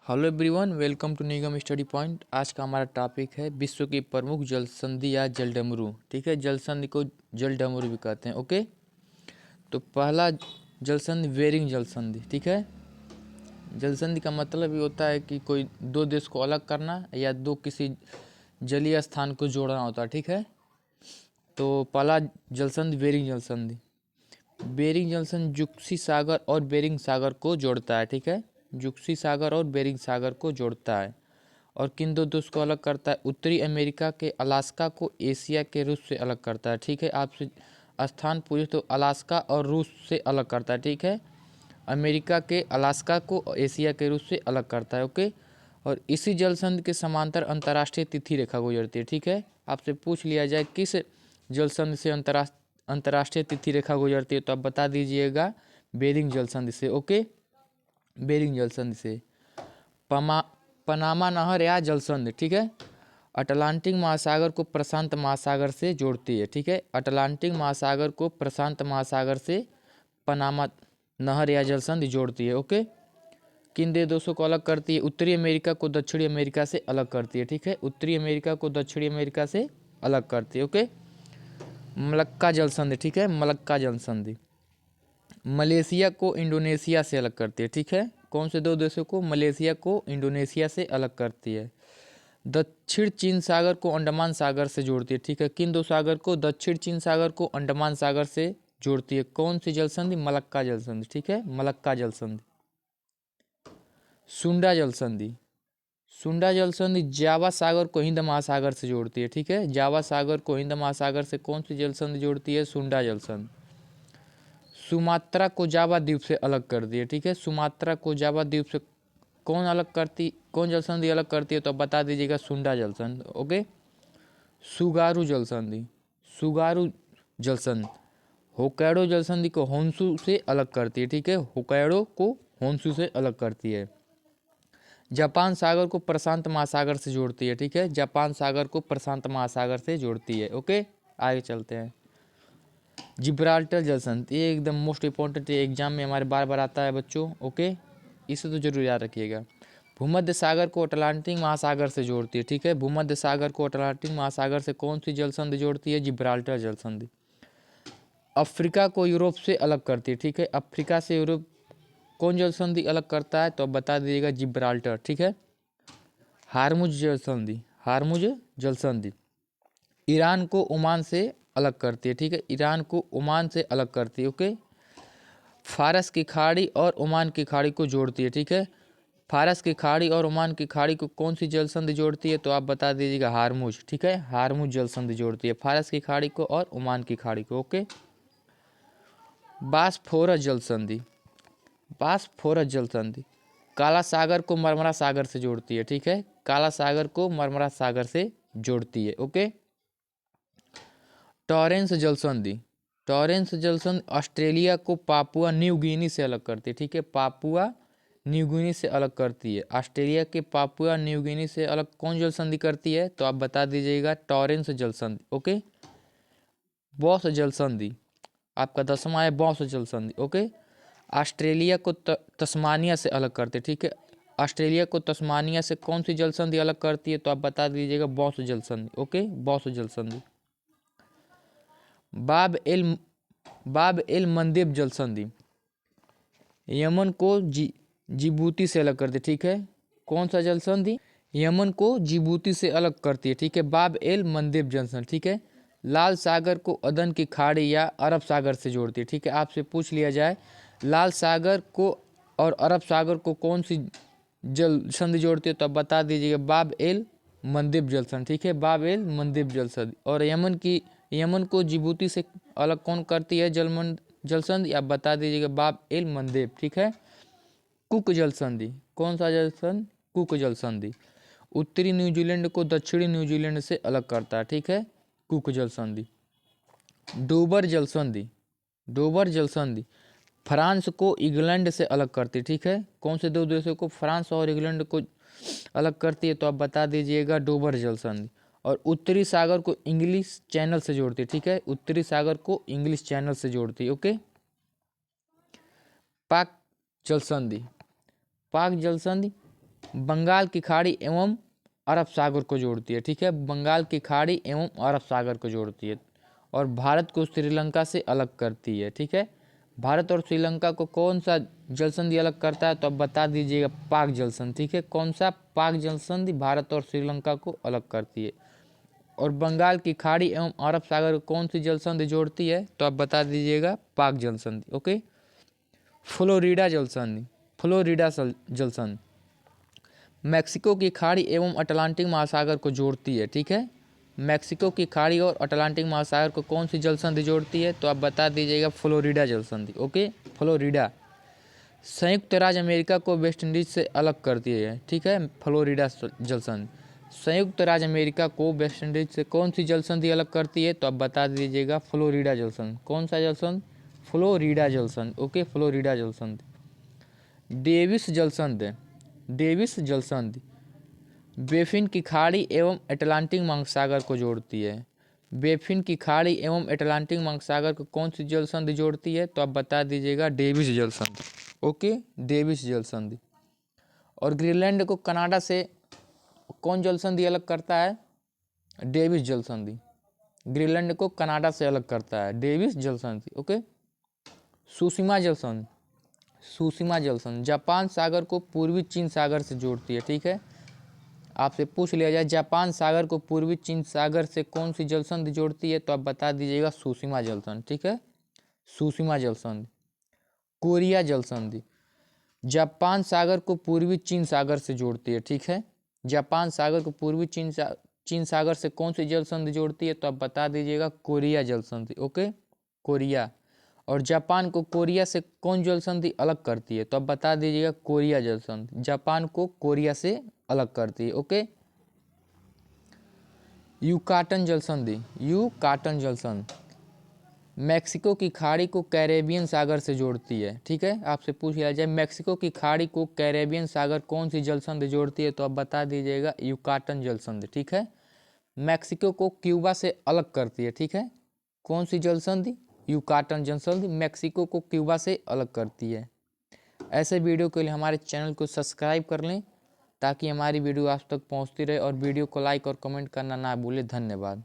Hello everyone, welcome to Nigam study point. आज का हमारा टॉपिक है विश्व की प्रमुख जल संधि या जलडमरू। ठीक है, जल संधि को जलडमरू भी कहते हैं। ओके, तो पहला जल संधि बेरिंग जल संधि। ठीक है, जल संधि का मतलब ये होता है कि कोई दो देश को अलग करना या दो किसी जलीय स्थान को जोड़ना होता है। ठीक है, तो पहला जल संधि बेरिंग जल संधि। बेरिंग जल संधि जुक्सी सागर और बेरिंग सागर को जोड़ता है। ठीक है, जुक्सी सागर और बेरिंग सागर को जोड़ता है और किन दो देश को अलग करता है? उत्तरी अमेरिका के अलास्का को एशिया के रूस से अलग करता है। ठीक है, आपसे स्थान पूछे तो अलास्का और रूस से अलग करता है। ठीक है, अमेरिका के अलास्का को एशिया के रूस से अलग करता है। ओके, और इसी जल संधि के समांतर अंतर्राष्ट्रीय तिथि रेखा गुजरती है। ठीक है, आपसे पूछ लिया जाए किस जल संधि से अंतर्राष्ट्रीय तिथि रेखा गुजरती है, तो आप बता दीजिएगा बेरिंग जल संधि से। ओके, बेरिंग जल संधि से। पनामा नहर या जल संधि। ठीक है, अटलांटिक महासागर को प्रशांत महासागर से जोड़ती है। ठीक है, अटलांटिक महासागर को प्रशांत महासागर से पनामा नहर या जल संधि जोड़ती है। ओके, किन दो देशों को अलग करती है? उत्तरी अमेरिका को दक्षिणी अमेरिका से अलग करती है। ठीक है, उत्तरी अमेरिका को दक्षिणी अमेरिका से अलग करती है। ओके, मलक्का जल संधि। ठीक है, मलक्का जल संधि मलेशिया को इंडोनेशिया से अलग करती है। ठीक है, कौन से दो देशों को? मलेशिया को इंडोनेशिया से अलग करती है। दक्षिण चीन सागर को अंडमान सागर से जोड़ती है। ठीक है, किन दो सागर को? दक्षिण चीन सागर को अंडमान सागर से जोड़ती है। कौन सी जल संधि? मलक्का जल संधि। ठीक है, मलक्का जल संधि। सुंडा जल संधि। सुंडा जल संधि जावा सागर को हिंद महासागर से जोड़ती है। ठीक है, जावा सागर को हिंद महासागर से कौन सी जल संधि जोड़ती है? सुंडा जल संधि। सुमात्रा को जावा द्वीप से अलग कर दिए। ठीक है, सुमात्रा को जावा द्वीप से कौन जल संधि अलग करती है, तो बता दीजिएगा सुंडा जल संधि। ओके, सुगारू जल संधि। सुगारू जल संधि होकैडो जल संधि को होन्शु से अलग करती है। ठीक है, होकैडो को होन्शु से अलग करती है। जापान सागर को प्रशांत महासागर से जोड़ती है। ठीक है, जापान सागर को प्रशांत महासागर से जोड़ती है। ओके, आगे चलते हैं। जिब्राल्टर जल संधि, ये एकदम मोस्ट इंपॉर्टेंट एग्जाम में हमारे बार बार आता है बच्चों। ओके, इसे तो जरूर याद रखिएगा। भूमध्य सागर को अटलांटिक महासागर से जोड़ती है। ठीक है, भूमध्य सागर को अटलांटिक महासागर से कौन सी जल संधि जोड़ती है? जिब्राल्टर जल संधि। अफ्रीका को यूरोप से अलग करती है। ठीक है, अफ्रीका से यूरोप कौन जल संधि अलग करता है, तो अब बता दीजिएगा जिब्राल्टर। ठीक है, हारमुज जल संधि। हारमुज जल संधि ईरान को ओमान से अलग करती है। ठीक है, ईरान को ओमान से अलग करती है। ओके, फारस की खाड़ी और ओमान की खाड़ी को जोड़ती है। ठीक है, फारस की खाड़ी और ओमान की खाड़ी को कौन सी जल संधि जोड़ती है, तो आप बता दीजिएगा हारमुज। ठीक है, हारमुज जल संधि जोड़ती है फारस की खाड़ी को और ओमान की खाड़ी को। ओके, बासफोरस जल संधि। बासफोरस जल संधि काला सागर को मरमरा सागर से जोड़ती है। ठीक है, काला सागर को मरमरा सागर से जोड़ती है। ओके, टॉरेंस जल संधि। टॉरेंस जल संधि ऑस्ट्रेलिया को पापुआ न्यू गिनी से अलग करती है। ठीक है, पापुआ न्यू गिनी से अलग करती है। ऑस्ट्रेलिया के पापुआ न्यू गिनी से अलग कौन जल संधि करती है, तो आप बता दीजिएगा टॉरेंस जल संधि। ओके, बॉस जल संधि आपका 10वां है, बॉस जल संधि। ओके, ऑस्ट्रेलिया को तस्मानिया से अलग करते। ठीक है, ऑस्ट्रेलिया को तस्मानिया से कौन सी जल संधि अलग करती है, तो आप बता दीजिएगा बॉस जल संधि। ओके, बॉस जल संधि। बाब एल मंदेब जल संधि यमन को जिबूती से अलग करती है। ठीक है, कौन सा जल संधि? यमन को जिबूती से अलग करती है। ठीक है, बाब एल मंदेब जल संधि। ठीक है, लाल सागर को अदन की खाड़ी या अरब सागर से जोड़ती है। ठीक है, आपसे पूछ लिया जाए लाल सागर को और अरब सागर को कौन सी जल संधि जोड़ती है, तो आप बता दीजिएगा बाब एल मंदेब जल संधि। ठीक है, बाब एल मंदेब जल संधि। और यमन को जिबूती से अलग कौन करती है जल संधि, आप बता दीजिएगा बाब एल मंदेब। ठीक है, कुक जल संधि। कौन सा जल संधि? कुक जल संधि उत्तरी न्यूजीलैंड को दक्षिणी न्यूजीलैंड से अलग करता है। ठीक है, कुक जल संधि। डोबर जल संधि। डोबर जल संधि फ्रांस को इंग्लैंड से अलग करती है। ठीक है, कौन से दो देशों को? फ्रांस और इंग्लैंड को अलग करती है, तो आप बता दीजिएगा डोबर जल संधि। और उत्तरी सागर को इंग्लिश चैनल से जोड़ती है। ठीक है, उत्तरी सागर को इंग्लिश चैनल से जोड़ती है। ओके, पाक जल संधि। पाक जल संधि बंगाल की खाड़ी एवं अरब सागर को जोड़ती है, ठीक है, बंगाल की खाड़ी एवं अरब सागर को जोड़ती है और भारत को श्रीलंका से अलग करती है, ठीक है। भारत और श्रीलंका को कौन सा जल संधि अलग करता है, तो अब बता दीजिएगा पाक जल संधि, ठीक है। कौन सा? पाक जल संधि भारत और श्रीलंका को अलग करती है। और बंगाल की खाड़ी एवं अरब सागर को कौन सी जल संधि जोड़ती है, तो आप बता दीजिएगा पाक जल संधि, ओके। फ्लोरिडा जल संधि, फ्लोरिडा जल संधि मैक्सिको की खाड़ी एवं अटलांटिक महासागर को जोड़ती है, ठीक है। मैक्सिको की खाड़ी और अटलांटिक महासागर को कौन सी जल संधि जोड़ती है, तो आप बता दीजिएगा फ्लोरिडा जल संधि, ओके, फ्लोरिडा। संयुक्त राज्य अमेरिका को वेस्ट इंडीज से अलग करती है, ठीक है, फ्लोरिडा जल संधि। संयुक्त राज्य अमेरिका को वेस्ट इंडीज से कौन सी जल संधि अलग करती है, तो आप बता दीजिएगा फ्लोरिडा जल संधि। कौन सा जल संधि? फ्लोरिडा जल संधि, ओके, फ्लोरिडा जल संधि। डेविस जल संधि, डेविस जल संधि बेफिन की खाड़ी एवं अटलांटिक महासागर को जोड़ती है। बेफिन की खाड़ी एवं अटलांटिक महासागर को कौन सी जल संधि जोड़ती है, तो आप बता दीजिएगा डेविस जल संधि, ओके, डेविस जल संधि। और ग्रीनलैंड को कनाडा से कौन जल संधि अलग करता है? डेविस जल संधि। ग्रीनलैंड को कनाडा से अलग करता है डेविस जल संधि, ओके। सुसीमा जल संधि, सुसीमा जल संधि जापान सागर को पूर्वी चीन सागर से जोड़ती है, ठीक है। आपसे पूछ लिया जाए जापान सागर को पूर्वी चीन सागर से कौन सी जल संधि जोड़ती है, तो आप बता दीजिएगा सुसीमा जल संधि, ठीक है, सुसीमा जल संधि। कोरिया जल संधि जापान सागर को पूर्वी चीन सागर से जोड़ती है, ठीक है। जापान सागर को पूर्वी चीन सागर से कौन सी जल संधि जोड़ती है, तो आप बता दीजिएगा कोरिया जल संधि, ओके, कोरिया। और जापान को कोरिया से कौन जल संधि अलग करती है, तो आप बता दीजिएगा कोरिया जल संधि जापान को कोरिया से अलग करती है, ओके। यूकाटन जल संधि, यूकाटन जल संधि मैक्सिको की खाड़ी को कैरेबियन सागर से जोड़ती है, ठीक है। आपसे पूछ लिया जाए मैक्सिको की खाड़ी को कैरेबियन सागर कौन सी जल संधि जोड़ती है, तो आप बता दीजिएगा यूकाटन जल संधि, ठीक है। मैक्सिको को क्यूबा से अलग करती है, ठीक है। कौन सी जल संधि? यूकाटन जल संधि मैक्सिको को क्यूबा से अलग करती है। ऐसे वीडियो के लिए हमारे चैनल को सब्सक्राइब कर लें ताकि हमारी वीडियो आप तक पहुंचती रहे और वीडियो को लाइक और कमेंट करना ना भूलें। धन्यवाद।